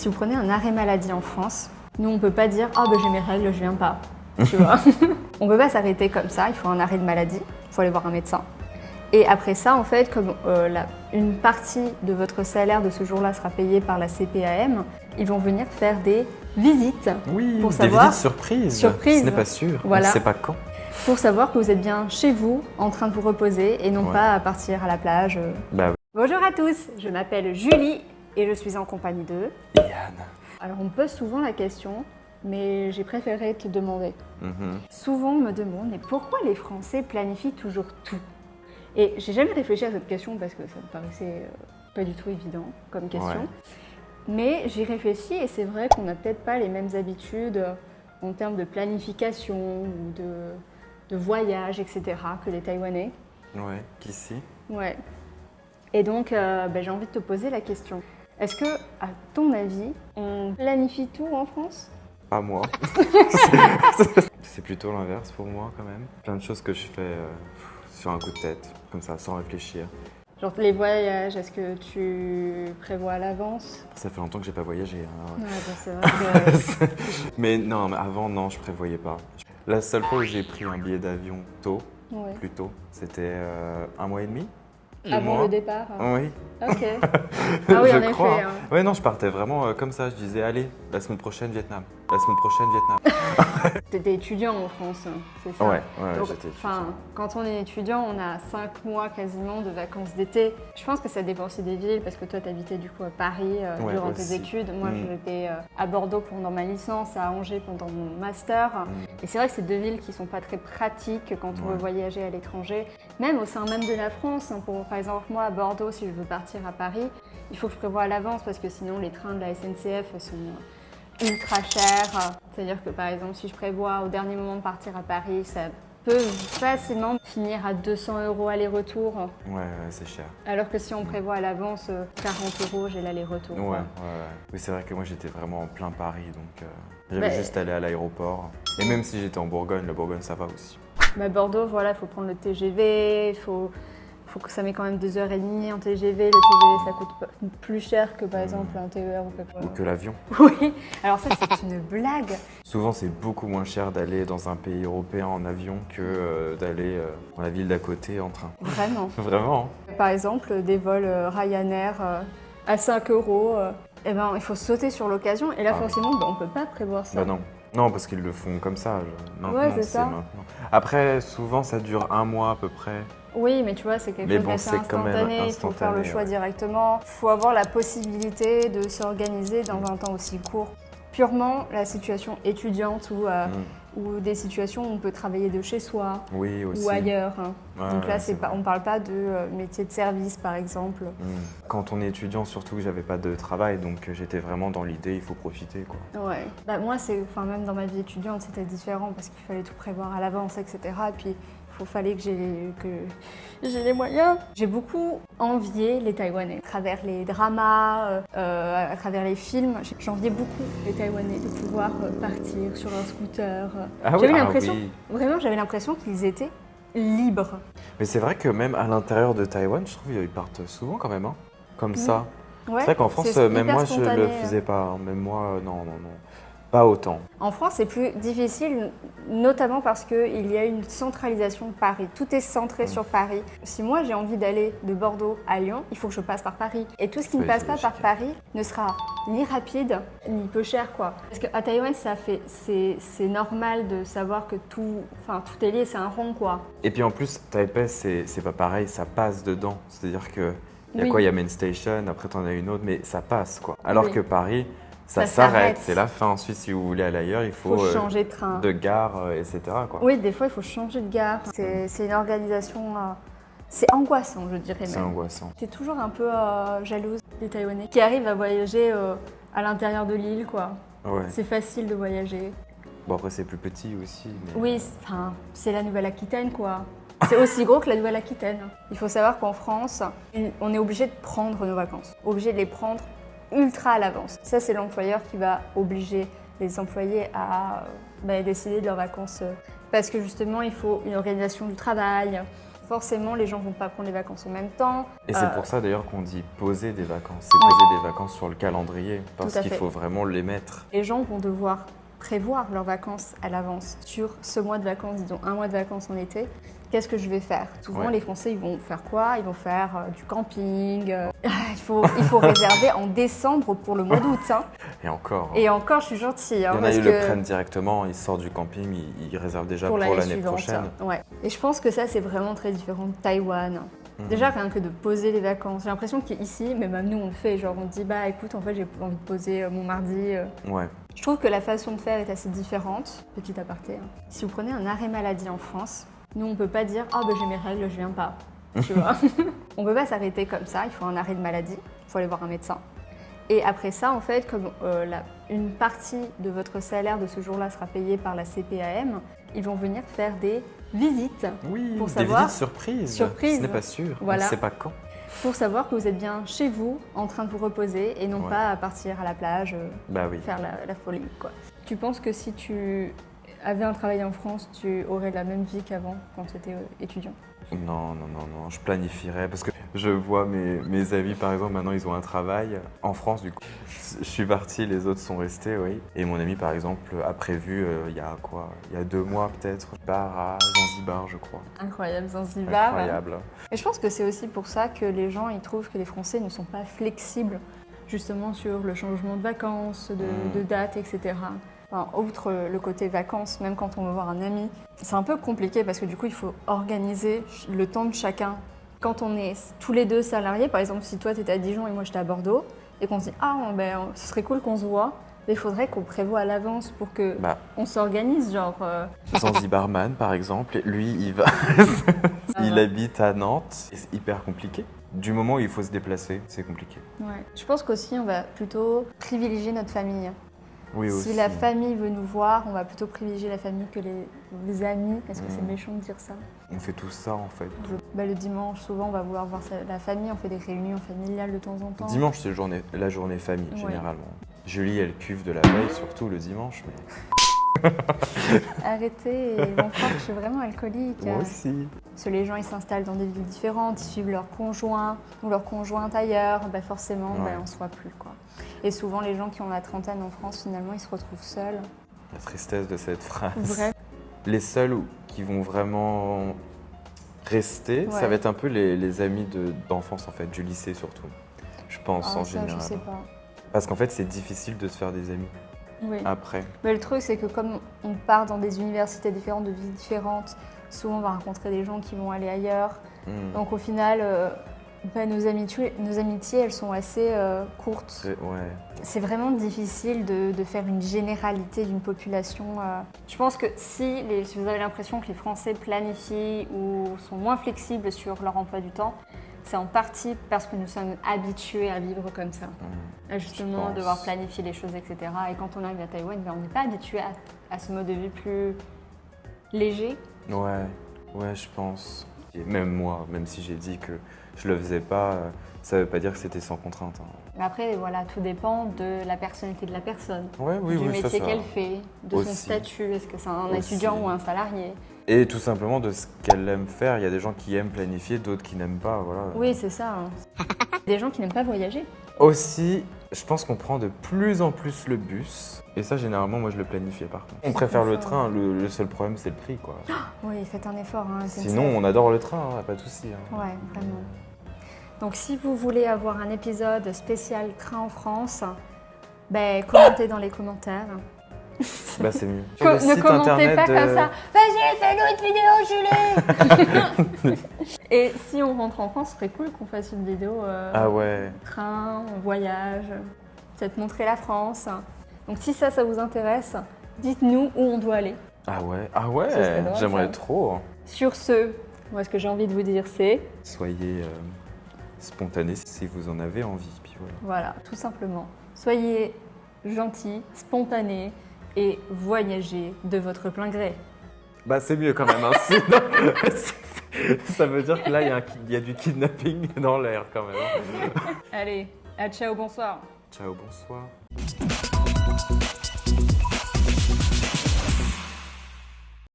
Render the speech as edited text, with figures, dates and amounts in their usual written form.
Si vous prenez un arrêt maladie en France, nous on peut pas dire « Ah ben j'ai mes règles, je viens pas ». Tu vois. On peut pas s'arrêter comme ça, il faut un arrêt de maladie, il faut aller voir un médecin. Et après ça, en fait, comme une partie de votre salaire de ce jour-là sera payée par la CPAM, ils vont venir faire des visites pour savoir… Des visites surprises. Ce n'est pas sûr, voilà. On ne sait pas quand. Pour savoir que vous êtes bien chez vous, en train de vous reposer et non pas à partir à la plage. Bah, oui. Bonjour à tous, je m'appelle Julie et je suis en compagnie de… Yann. Alors on me pose souvent la question, mais j'ai préféré te demander. Souvent on me demande, mais pourquoi les Français planifient toujours tout? Et j'ai jamais réfléchi à cette question parce que ça me paraissait pas du tout évident comme question. Ouais. Mais j'y réfléchis et c'est vrai qu'on n'a peut-être pas les mêmes habitudes en termes de planification ou de voyage, etc. que les Taïwanais. Ouais, qu'ici. Ouais. Et donc j'ai envie de te poser la question. Est-ce que, à ton avis, on planifie tout en France? Pas moi. C'est plutôt l'inverse pour moi quand même. Plein de choses que je fais sur un coup de tête, comme ça, sans réfléchir. Genre les voyages, est-ce que tu prévois à l'avance? Ça fait longtemps que j'ai pas voyagé. Hein. Ouais, c'est vrai que… Mais non, avant, non, je prévoyais pas. La seule fois où j'ai pris un billet d'avion plus tôt, c'était 1 mois et demi. Avant le départ? Oui. Ok. Ah oui, en effet. Hein. Ouais, non, je partais vraiment comme ça. Je disais, allez, la semaine prochaine, Vietnam. La semaine prochaine, Vietnam. T'étais étudiant en France, c'est ça? Ouais, donc, j'étais étudiant. Quand on est étudiant, on a 5 mois quasiment de vacances d'été. Je pense que ça dépend aussi des villes, parce que toi, t'habitais du coup à Paris durant tes études. Moi, j'étais à Bordeaux pendant ma licence, à Angers pendant mon master. Et c'est vrai que c'est deux villes qui sont pas très pratiques quand on veut voyager à l'étranger. Même au sein même de la France, par exemple, moi, à Bordeaux, si je veux partir à Paris, il faut que je prévoie à l'avance, parce que sinon, les trains de la SNCF sont ultra chers. C'est-à-dire que par exemple, si je prévois au dernier moment de partir à Paris, ça peut facilement finir à 200 € aller-retour. Ouais, c'est cher. Alors que si on prévoit à l'avance 40 €, j'ai l'aller-retour. Ouais. Oui, c'est vrai que moi j'étais vraiment en plein Paris, donc j'avais juste allé à l'aéroport. Et même si j'étais en Bourgogne, la Bourgogne ça va aussi. Bordeaux, voilà, il faut prendre le TGV, il faut que ça met quand même 2h30 en TGV. Le TGV, ça coûte plus cher que par exemple un TER ou quelque chose. Ou que l'avion. Oui, alors ça c'est une blague. Souvent c'est beaucoup moins cher d'aller dans un pays européen en avion que d'aller dans la ville d'à côté en train. Vraiment. Vraiment. Par exemple, des vols Ryanair à 5 €, il faut sauter sur l'occasion et là forcément on ne peut pas prévoir ça. Bah non, parce qu'ils le font comme ça. Ouais, c'est ça. Maintenant. Après, souvent ça dure 1 mois à peu près. Oui, mais tu vois, c'est quelque chose d'assez instantané, il faut faire le choix directement. Il faut avoir la possibilité de s'organiser dans un temps aussi court. Purement la situation étudiante ou des situations où on peut travailler de chez soi ou ailleurs. Donc là, on ne parle pas de métier de service, par exemple. Quand on est étudiant, surtout que j'avais pas de travail, donc j'étais vraiment dans l'idée, il faut profiter, quoi. Ouais. Moi, même dans ma vie étudiante, c'était différent parce qu'il fallait tout prévoir à l'avance, etc. Et puis, il fallait que j'ai les moyens. J'ai beaucoup envié les Taïwanais. À travers les dramas, à travers les films, j'enviais beaucoup les Taïwanais de pouvoir partir sur un scooter. J'avais l'impression qu'ils étaient libres. Mais c'est vrai que même à l'intérieur de Taïwan, je trouve qu'ils partent souvent quand même, comme ça. Ouais, c'est vrai qu'en France, même moi, je le faisais pas. Même moi, non. Pas autant. En France, c'est plus difficile, notamment parce qu'il y a une centralisation de Paris. Tout est centré sur Paris. Si moi, j'ai envie d'aller de Bordeaux à Lyon, il faut que je passe par Paris. Et tout ce qui ne passe pas par Paris ne sera ni rapide, ni peu cher, quoi. Parce qu'à Taïwan, c'est normal de savoir que tout est lié, c'est un rond, quoi. Et puis en plus, Taipei, c'est pas pareil, ça passe dedans. C'est-à-dire que il y a Main Station, après t'en as une autre, mais ça passe, quoi. Alors que Paris, ça s'arrête, c'est la fin. Ensuite, si vous voulez aller ailleurs, il faut changer de train, de gare, etc., quoi. Oui, des fois, il faut changer de gare. C'est une organisation, c'est angoissant, je dirais même. C'est angoissant. T'es toujours un peu jalouse des Taïwanais qui arrivent à voyager à l'intérieur de l'île, quoi. Ouais. C'est facile de voyager. Bon, après, c'est plus petit aussi. Mais… Oui, c'est la Nouvelle-Aquitaine, quoi. C'est aussi gros que la Nouvelle-Aquitaine. Il faut savoir qu'en France, on est obligé de prendre nos vacances, obligé de les prendre ultra à l'avance. Ça, c'est l'employeur qui va obliger les employés à décider de leurs vacances parce que justement, il faut une organisation du travail, forcément, les gens vont pas prendre les vacances en même temps. Et c'est pour ça d'ailleurs qu'on dit poser des vacances. C'est poser des vacances sur le calendrier, parce qu'il faut vraiment les mettre. Les gens vont devoir prévoir leurs vacances à l'avance. Sur ce mois de vacances, disons un mois de vacances en été, qu'est-ce que je vais faire? Souvent, les Français, ils vont faire quoi? Ils vont faire du camping. Il faut réserver en décembre pour le mois d'août. Hein. Et encore. Et encore, je suis gentille. Il y en a, ils le prennent directement, ils sortent du camping, ils réservent déjà pour l'année prochaine. Ouais. Et je pense que ça, c'est vraiment très différent de Taïwan. Déjà, rien que de poser les vacances. J'ai l'impression qu'ici, mais même nous, on le fait. Genre, on dit, bah écoute, en fait, j'ai envie de poser mon mardi. Ouais. Je trouve que la façon de faire est assez différente. Petit aparté. Hein. Si vous prenez un arrêt maladie en France, nous, on peut pas dire, ah, j'ai mes règles, je viens pas. Tu vois. On peut pas s'arrêter comme ça. Il faut un arrêt de maladie. Il faut aller voir un médecin. Et après ça, en fait, comme une partie de votre salaire de ce jour-là sera payée par la CPAM, ils vont venir faire des visites. Oui, pour des visites surprises. Ce n'est pas sûr, voilà. On ne sait pas quand. Pour savoir que vous êtes bien chez vous, en train de vous reposer, et non pas à partir à la plage, faire la folie, quoi. Tu penses que si tu avais un travail en France, tu aurais la même vie qu'avant, quand tu étais étudiant? Non, je planifierais parce que je vois mes amis par exemple maintenant ils ont un travail en France du coup. Je suis parti, les autres sont restés, oui. Et mon ami par exemple a prévu il y a 2 mois peut-être, je pars à Zanzibar je crois. Incroyable, Zanzibar. Incroyable. Et je pense que c'est aussi pour ça que les gens ils trouvent que les Français ne sont pas flexibles justement sur le changement de vacances, de date, etc. Enfin, outre le côté vacances, même quand on veut voir un ami, c'est un peu compliqué parce que du coup, il faut organiser le temps de chacun. Quand on est tous les deux salariés, par exemple, si toi, tu étais à Dijon et moi, j'étais à Bordeaux, et qu'on se dit « Ah, ce serait cool qu'on se voit », mais il faudrait qu'on prévoie à l'avance pour que on s'organise, genre… Zanzibarman, par exemple, lui, il va… il habite à Nantes, et c'est hyper compliqué. Du moment où il faut se déplacer, c'est compliqué. Ouais. Je pense qu'aussi, on va plutôt privilégier notre famille. Oui, si la famille veut nous voir, on va plutôt privilégier la famille que les amis. Est-ce que c'est méchant de dire ça? On fait tout ça en fait. Le dimanche, souvent, on va vouloir voir la famille. On fait des réunions familiales de temps en temps. Dimanche, c'est la journée famille, généralement. Julie, elle cuve de la veille, surtout le dimanche. Mais... Arrêtez, ils vont croire que je suis vraiment alcoolique. Moi aussi. Parce que les gens, ils s'installent dans des villes différentes, ils suivent leur conjoint ou leur conjointe ailleurs. Forcément, on ne se voit plus, quoi. Et souvent, les gens qui ont la trentaine en France, finalement, ils se retrouvent seuls. La tristesse de cette phrase. Vrai. Les seuls qui vont vraiment rester, ça va être un peu les amis d'enfance, en fait, du lycée surtout. Je pense, en général. Je sais pas. Parce qu'en fait, c'est difficile de se faire des amis après. Mais le truc, c'est que comme on part dans des universités différentes, de villes différentes, souvent on va rencontrer des gens qui vont aller ailleurs. Donc au final, nos amitiés, elles sont assez courtes. C'est vraiment difficile de faire une généralité d'une population. Je pense que si vous avez l'impression que les Français planifient ou sont moins flexibles sur leur emploi du temps, c'est en partie parce que nous sommes habitués à vivre comme ça. Justement, devoir planifier les choses, etc. Et quand on arrive à Taïwan, on n'est pas habitué à ce mode de vie plus léger. Ouais, je pense. Et même moi, même si j'ai dit que je le faisais pas, ça veut pas dire que c'était sans contrainte. Mais après, voilà, tout dépend de la personnalité de la personne, du métier qu'elle fait, de son statut. Est-ce que c'est un étudiant ou un salarié? Et tout simplement de ce qu'elle aime faire. Il y a des gens qui aiment planifier, d'autres qui n'aiment pas. Voilà. Oui, c'est ça. Des gens qui n'aiment pas voyager. Aussi, je pense qu'on prend de plus en plus le bus. Et ça, généralement, moi, je le planifiais par contre. On préfère le train. Le seul problème, c'est le prix, quoi. Oui, faites un effort. Sinon, on adore le train, pas de souci. Ouais, vraiment. Donc, si vous voulez avoir un épisode spécial train en France, commentez dans les commentaires. C'est mieux. Ne commentez pas comme ça. Vas-y, fais une autre vidéo, Julie. Et si on rentre en France, ce serait cool qu'on fasse une vidéo train, voyage, peut-être montrer la France. Donc si ça vous intéresse, dites-nous où on doit aller. Ah ouais, j'aimerais trop. Sur ce, moi ce que j'ai envie de vous dire c'est… Soyez spontanés si vous en avez envie. Puis voilà, tout simplement. Soyez gentils, spontanés. Et voyager de votre plein gré. C'est mieux quand même. Sinon, ça veut dire que là, il y a du kidnapping dans l'air quand même. Allez, ciao, bonsoir. Ciao, bonsoir.